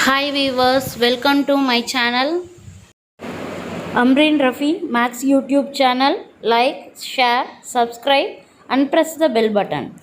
Hi viewers, welcome to my channel Amreen Rafi Max YouTube channel. Like, share, subscribe and press the bell button.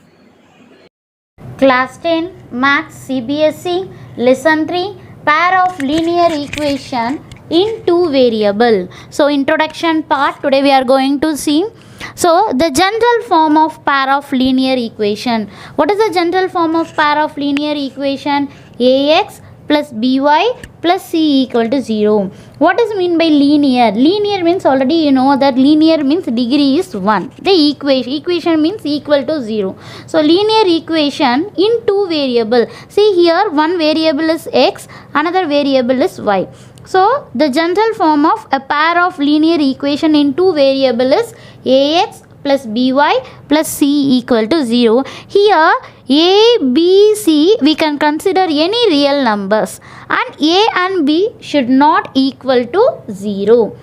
Class 10 Max CBSE Lesson 3 Pair of linear equation in two variable. So introduction part today we are going to see. So the general form of pair of linear equation. What is the general form of pair of linear equation? Ax plus by plus c equal to 0. What is mean by linear? Linear means already you know that linear means degree is 1. The equation means equal to 0. So linear equation in two variable. See here one variable is x, another variable is y. So the general form of a pair of linear equation in two variable is ax plus by plus c equal to 0. Here a, b, c we can consider any real numbers and a and b should not equal to 0.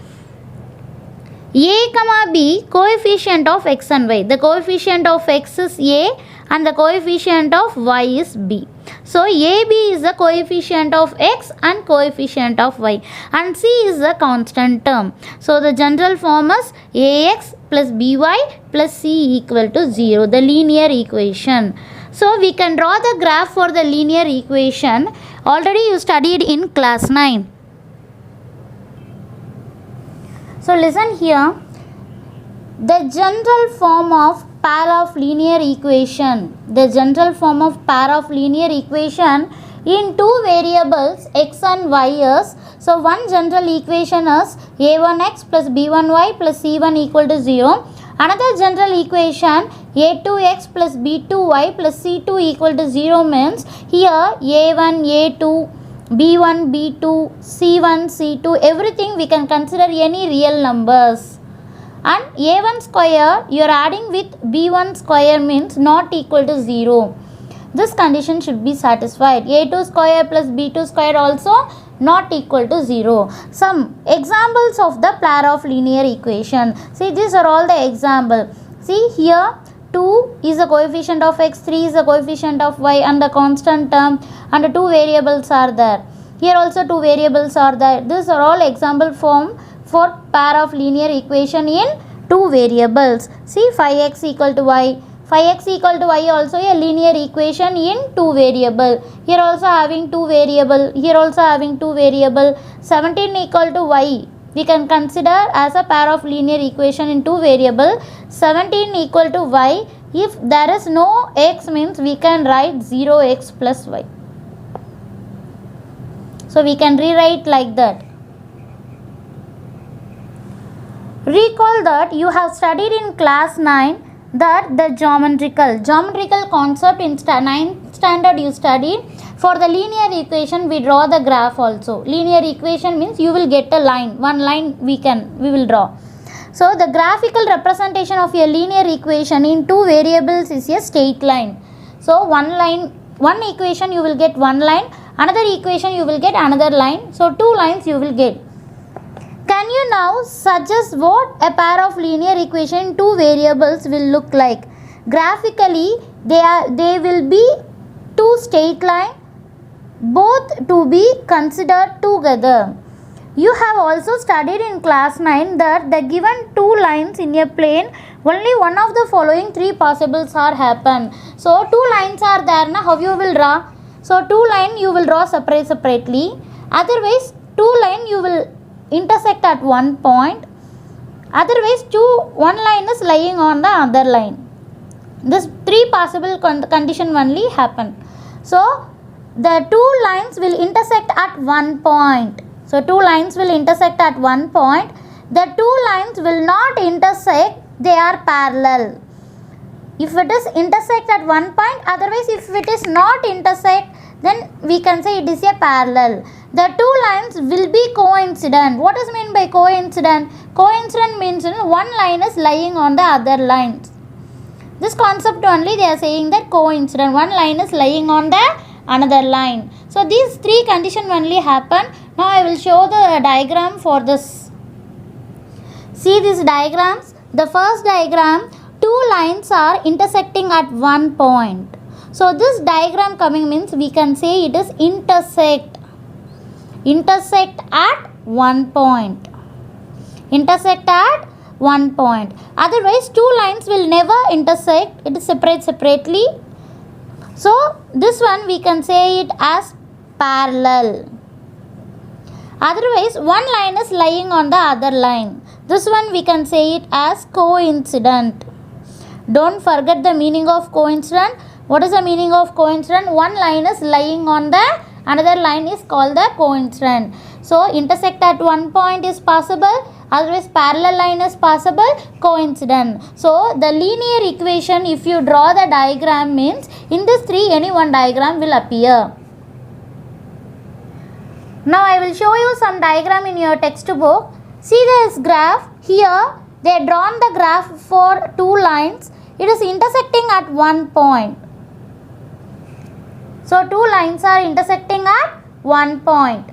A comma b coefficient of x and y. The coefficient of x is a and the coefficient of y is b. So ab is the coefficient of x and coefficient of y and c is the constant term. So the general form is ax plus by plus c equal to 0, the linear equation. So we can draw the graph for the linear equation. Already you studied in class 9. So listen here. The general form of pair of linear equation. The general form of pair of linear equation in two variables x and y is. So one general equation is a1x plus b1y plus c1 equal to 0. Another general equation a2x plus b2y plus c2 equal to 0 means here a1, a2, b1, b2, c1, c2 everything we can consider any real numbers. And a1 square you are adding with b1 square means not equal to 0. This condition should be satisfied. a2 square plus b2 square also not equal to 0. Some examples of the pair of linear equation. See, these are all the example. See here 2 is the coefficient of x, 3 is the coefficient of y and the constant term and two variables are there. Here also two variables are there. These are all example form for pair of linear equation in two variables. See 5x equal to y. 5x equal to y also a linear equation in two variable. Here also having two variable. Here also having two variable. 17 equal to y. We can consider as a pair of linear equation in two variable. 17 equal to y. If there is no x means we can write 0x plus y. So we can rewrite like that. Recall that you have studied in class 9 that the geometrical concept in 9th standard you studied. For the linear equation we draw the graph also. Linear equation means you will get a line. One line we will draw. So the graphical representation of a linear equation in two variables is a straight line. So one equation you will get one line, another equation you will get another line. So two lines you will get. Can you now suggest what a pair of linear equation in two variables will look like? Graphically, they will be two straight line, both to be considered together. You have also studied in class 9 that the given two lines in a plane, only one of the following three possibles are happen. So two lines are there. Now how you will draw? So two line you will draw separately. Otherwise two line you will intersect at one point, otherwise one line is lying on the other line. This three possible condition only happen. So the two lines will intersect at one point. So two lines will intersect at one point. The two lines will not intersect, they are parallel. If it is intersect at one point, otherwise if it is not intersect, then we can say it is a parallel. The two lines will be coincident. What is meant by coincident? Coincident means one line is lying on the other lines. This concept only they are saying that coincident. One line is lying on the another line. So these three conditions only happen. Now I will show the diagram for this. See these diagrams. The first diagram, two lines are intersecting at one point. So this diagram coming means we can say it is intersect. intersect at one point. Intersect at one point. Otherwise, two lines will never intersect. It is separately. So, this one we can say it as parallel. Otherwise, one line is lying on the other line. This one we can say it as coincident. Don't forget the meaning of coincident. What is the meaning of coincident? One line is lying on the another line is called the coincident. So, intersect at one point is possible. Otherwise, parallel line is possible. Coincident. So, the linear equation, if you draw the diagram, means in this three any one diagram will appear. Now, I will show you some diagram in your textbook. See this graph. Here, they have drawn the graph for two lines. It is intersecting at one point. So, two lines are intersecting at one point.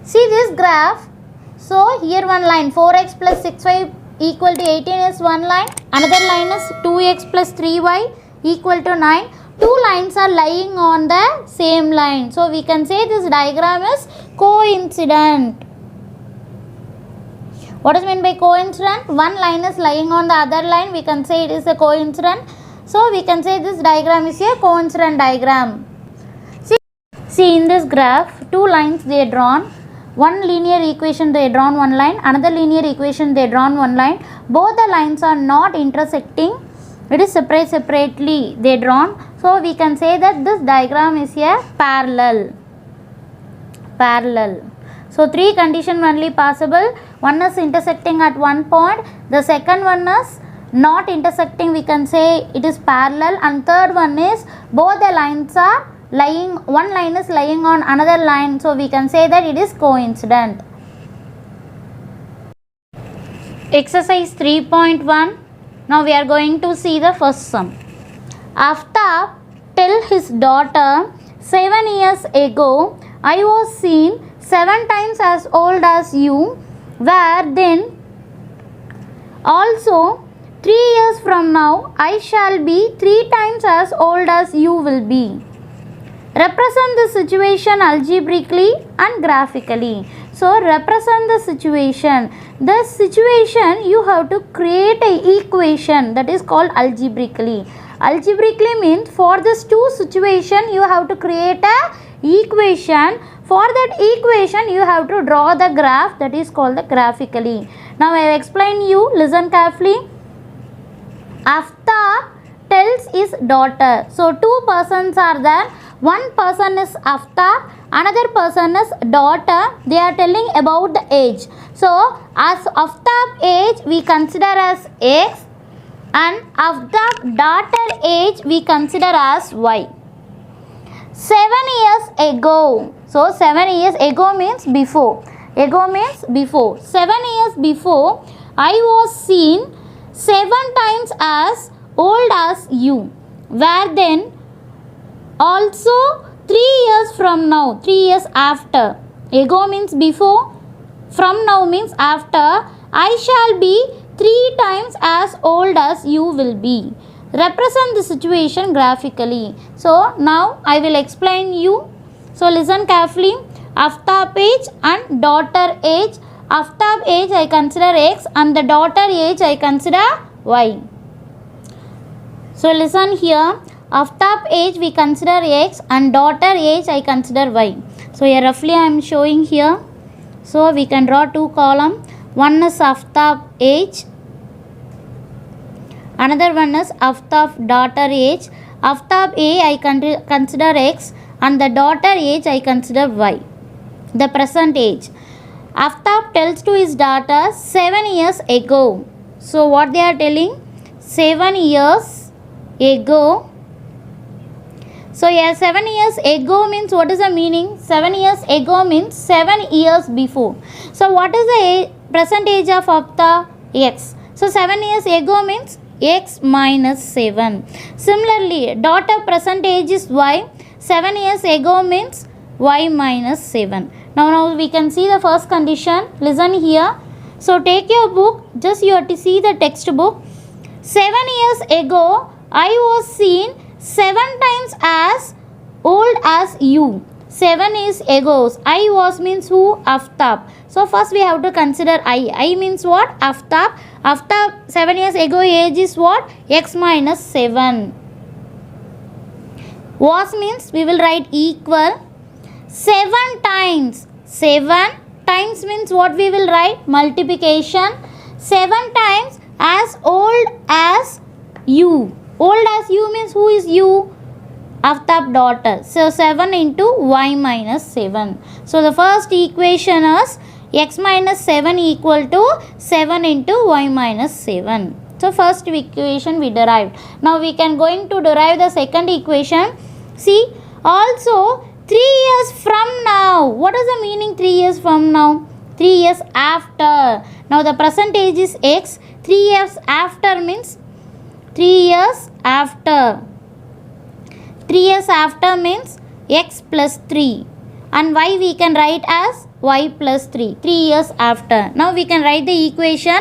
See this graph. So, here one line 4x plus 6y equal to 18 is one line. Another line is 2x plus 3y equal to 9. Two lines are lying on the same line. So, we can say this diagram is coincident. What is meant by coincident? One line is lying on the other line. We can say it is a coincident. So, we can say this diagram is a coincident diagram. See in this graph, two lines they are drawn. One linear equation they drawn one line, another linear equation they drawn one line. Both the lines are not intersecting. It is separately they drawn. So, we can say that this diagram is a parallel. So, three conditions only possible. One is intersecting at one point. The second one is not intersecting. We can say it is parallel. And third one is both the lines are lying. One line is lying on another line. So, we can say that it is coincident. Exercise 3.1. Now, we are going to see the first sum. Aftab tell his daughter, 7 years ago, I was seen 7 times as old as you were then. Also, 3 years from now, I shall be 3 times as old as you will be. Represent the situation algebraically and graphically. So, represent the situation. The situation you have to create a equation that is called algebraically. Algebraically means for this two situation you have to create a equation. For that equation you have to draw the graph that is called the graphically. Now, I have explained you. Listen carefully. Aftab tells his daughter. So, two persons are there. One person is Aftab, another person is daughter. They are telling about the age. So, as Aftab age we consider as X and Aftab daughter age we consider as Y. 7 years ago. So, 7 years ago means before. Ago means before. 7 years before I was seen 7 times as old as you were then. Also 3 years from now, 3 years after. Ago means before, from now means after. I shall be 3 times as old as you will be. Represent the situation graphically. So, now I will explain you. So, listen carefully. Aftab age and daughter age. Aftab age I consider X and the daughter age I consider Y. So, listen here. Aftab age we consider X and daughter age I consider Y. So, here roughly I am showing here. So, we can draw two columns. One is Aftab age. Another one is Aftab daughter age. Aftab A I consider X and the daughter age I consider Y. The present age. Aftab tells to his daughter 7 years ago. So, what they are telling? 7 years ago. So, here 7 years ago means what is the meaning? 7 years ago means 7 years before. So, what is the present age of Aftab? X. So, 7 years ago means X minus 7. Similarly, daughter present age is Y. 7 years ago means Y minus 7. Now we can see the first condition. Listen here. So, take your book. Just you have to see the textbook. 7 years ago, I was seen 7 times as old as you. 7 is egos. I was means who? Aftab. So first we have to consider I. I means what? Aftab. Aftab 7 years ago age is what? X minus 7. Was means we will write equal 7 times. 7 times means what we will write? Multiplication. 7 times as old as you. Old as you means who is you? Aftab daughter. So 7 into y minus 7. So the first equation is x minus 7 equal to 7 into y minus 7. So first equation we derived. Now we can going to derive the second equation. See, also 3 years from now. What is the meaning 3 years from now? 3 years after. Now the percentage is x. 3 years after means 3 years after. 3 years after means x plus 3. And y we can write as y plus 3. 3 years after. Now we can write the equation.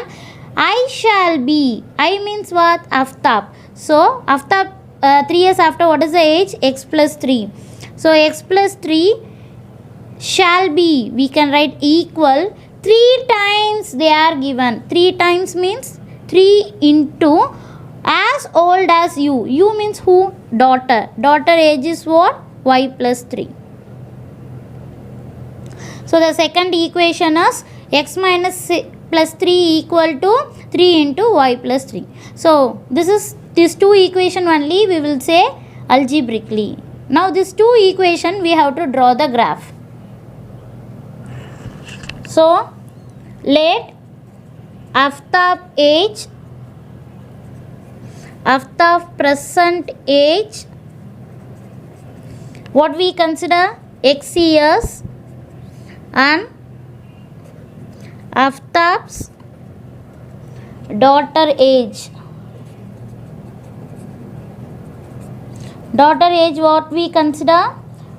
I shall be. I means what? Aftab. So after 3 years after, what is the age? X plus 3. So x plus 3 shall be. We can write equal 3 times they are given. 3 times means 3 into as old as you. You means who? Daughter. Daughter age is what? Y plus 3. So the second equation is x minus plus 3 equal to 3 into y plus 3. So this two equation only we will say algebraically. Now this two equation we have to draw the graph. So let Aftab age, Aftab present age, what we consider x years, and Aftab's daughter age. Daughter age what we consider?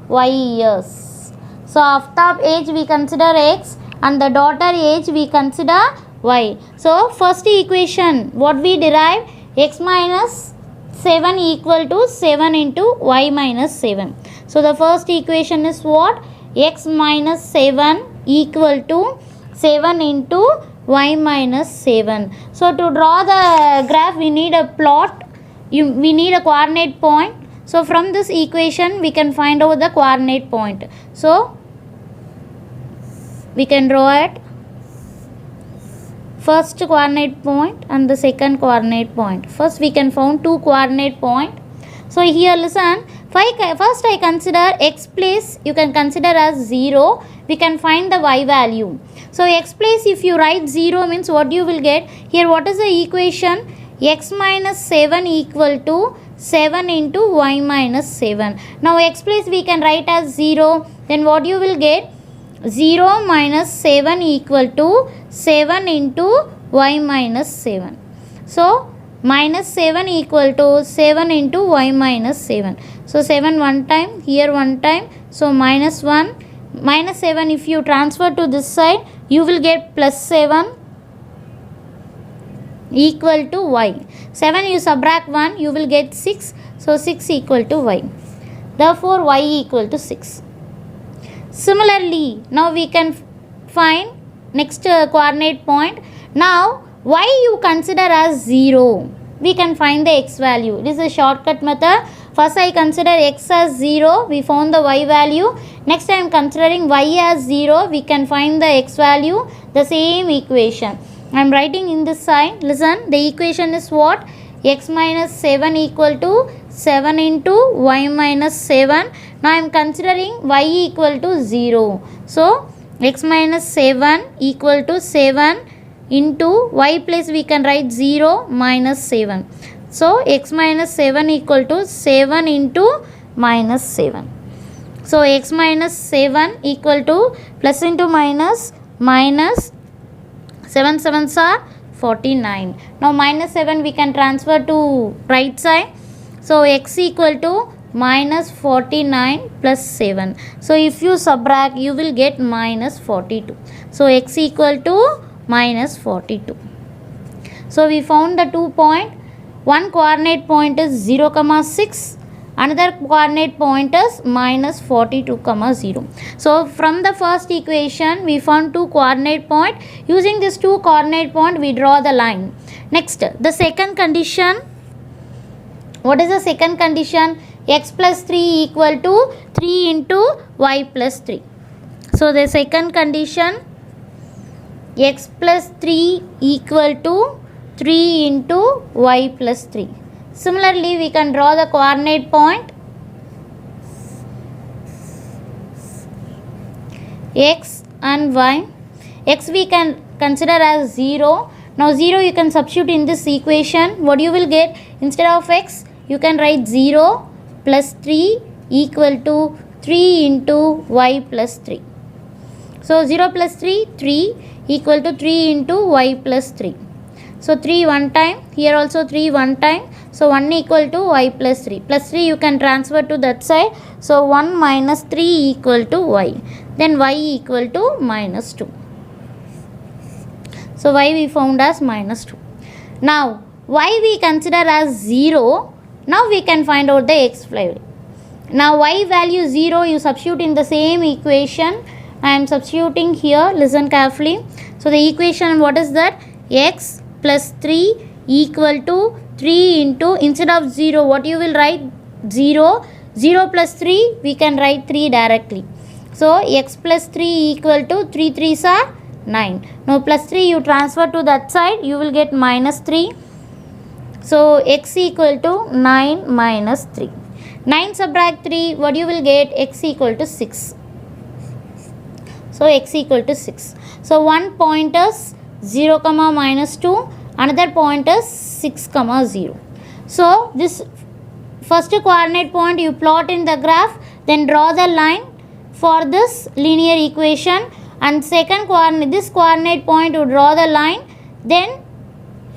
Y years. So Aftab age we consider x and the daughter age we consider y. So first equation what we derive? X minus 7 equal to 7 into y minus 7. So the first equation is what? X minus 7 equal to 7 into y minus 7. So to draw the graph we need a plot. We need a coordinate point. So from this equation we can find out the coordinate point. So we can draw it. First coordinate point and the second coordinate point. First we can find two coordinate point. So here listen. First I consider x place you can consider as 0. We can find the y value. So x place if you write 0 means what you will get? Here what is the equation? X minus 7 equal to 7 into y minus 7. Now x place we can write as 0. Then what you will get? 0 minus 7 equal to 7 into y minus 7. So minus 7 equal to 7 into y minus 7. So 7 one time, here one time. So minus 1. Minus 7 if you transfer to this side, you will get plus 7 equal to y. 7 you subtract 1, you will get 6. So 6 equal to y. Therefore y equal to 6. Similarly, now we can find next coordinate point. Now y you consider as 0. We can find the x value. This is a shortcut method. First I consider x as 0. We found the y value. Next I am considering y as 0. We can find the x value. The same equation. I am writing in this side. Listen, the equation is what? X minus 7 equal to 7 into y minus 7. Now I am considering y equal to 0. So x minus 7 equal to 7 into y place we can write 0 minus 7. So x minus 7 equal to 7 into minus 7. So x minus 7 equal to plus into minus, minus 7 sevens are 49. Now minus 7 we can transfer to right side. So x equal to minus 49 plus 7. So if you subtract you will get minus 42. So x equal to minus 42. So we found the 2 point. One coordinate point is 0, 6 Another coordinate point is minus 42 comma 0. So from the first equation we found two coordinate point. Using this two coordinate point we draw the line. Next, the second condition. What is the second condition? X plus 3 equal to 3 into y plus 3. So the second condition, x plus 3 equal to 3 into y plus 3. Similarly, we can draw the coordinate point x and y. X we can consider as 0. Now 0 you can substitute in this equation. What you will get? Instead of x, you can write 0 plus 3 equal to 3 into y plus 3. So 0 plus 3, 3 equal to 3 into y plus 3. So 3 one time, here also 3 one time. So 1 equal to y plus 3. Plus 3 you can transfer to that side. So 1 minus 3 equal to y. Then y equal to minus 2. So y we found as minus 2. Now y we consider as 0. Now we can find out the x value. Now y value 0 you substitute in the same equation. I am substituting here, listen carefully. So the equation, what is that? X plus 3 equal to 3 into, instead of 0 what you will write? 0. 0 plus 3 we can write 3 directly. So x plus 3 equal to 3 3s are 9. Now plus 3 you transfer to that side, you will get minus 3. So x equal to 9 minus 3. 9 subtract 3, what you will get? X equal to 6. So x equal to 6. So one point is 0 comma minus 2, another point is 6 comma 0. So this first coordinate point you plot in the graph, then draw the line for this linear equation, and second coordinate, this coordinate point you draw the line, then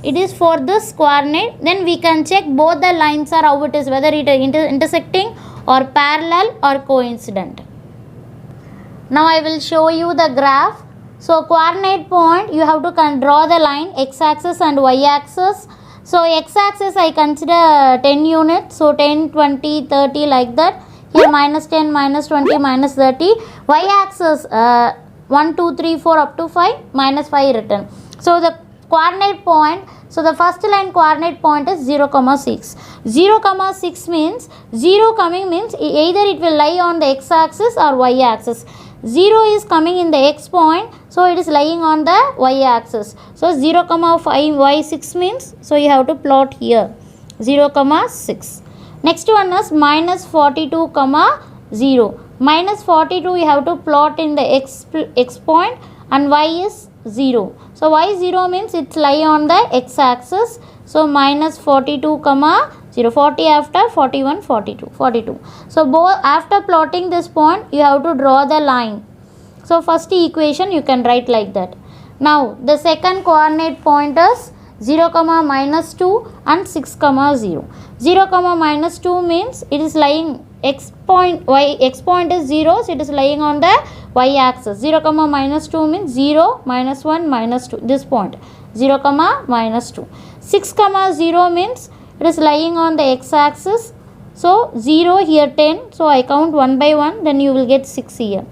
it is for this coordinate, then we can check both the lines are how it is, whether it is intersecting or parallel or coincident. Now I will show you the graph. So coordinate point you have to draw the line x axis and y axis. So x axis I consider 10 units, so 10, 20, 30 like that. Here minus 10, minus 20, minus 30. Y axis 1, 2, 3, 4 up to 5, minus 5 written. So the coordinate point, so the first line coordinate point is 0 comma 6. 0 comma 6 means 0 coming means either it will lie on the x axis or y axis. 0 is coming in the x point, so it is lying on the y axis. So 0 comma 5 y 6 means, so you have to plot here 0 comma 6. Next one is minus 42 comma 0. Minus 42 you have to plot in the x point, and y is 0. So y 0 means it's lie on the x axis. So minus 42 comma 0, 40 after 41, 42, 42. So both after plotting this point you have to draw the line. So first equation you can write like that. Now the second coordinate point is 0 comma minus 2 and 6 comma 0. 0 comma minus 2 means it is lying x point is 0, so it is lying on the y axis. 0 comma minus 2 means 0, minus 1, minus 2, this point 0 comma minus 2. 6 comma 0 means it is lying on the x axis. So 0 here 10, so I count 1 by 1, then you will get 6 here.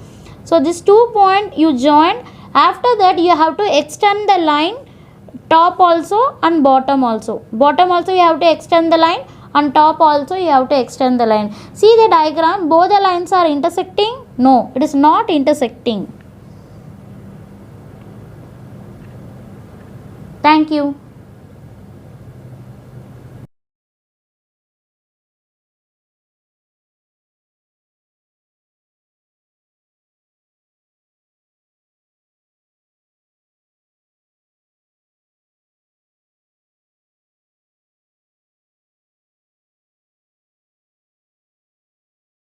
So this 2 point you join. After that you have to extend the line, top also and bottom also. Bottom also you have to extend the line, and top also you have to extend the line. See the diagram, both the lines are intersecting? No, it is not intersecting. Thank you.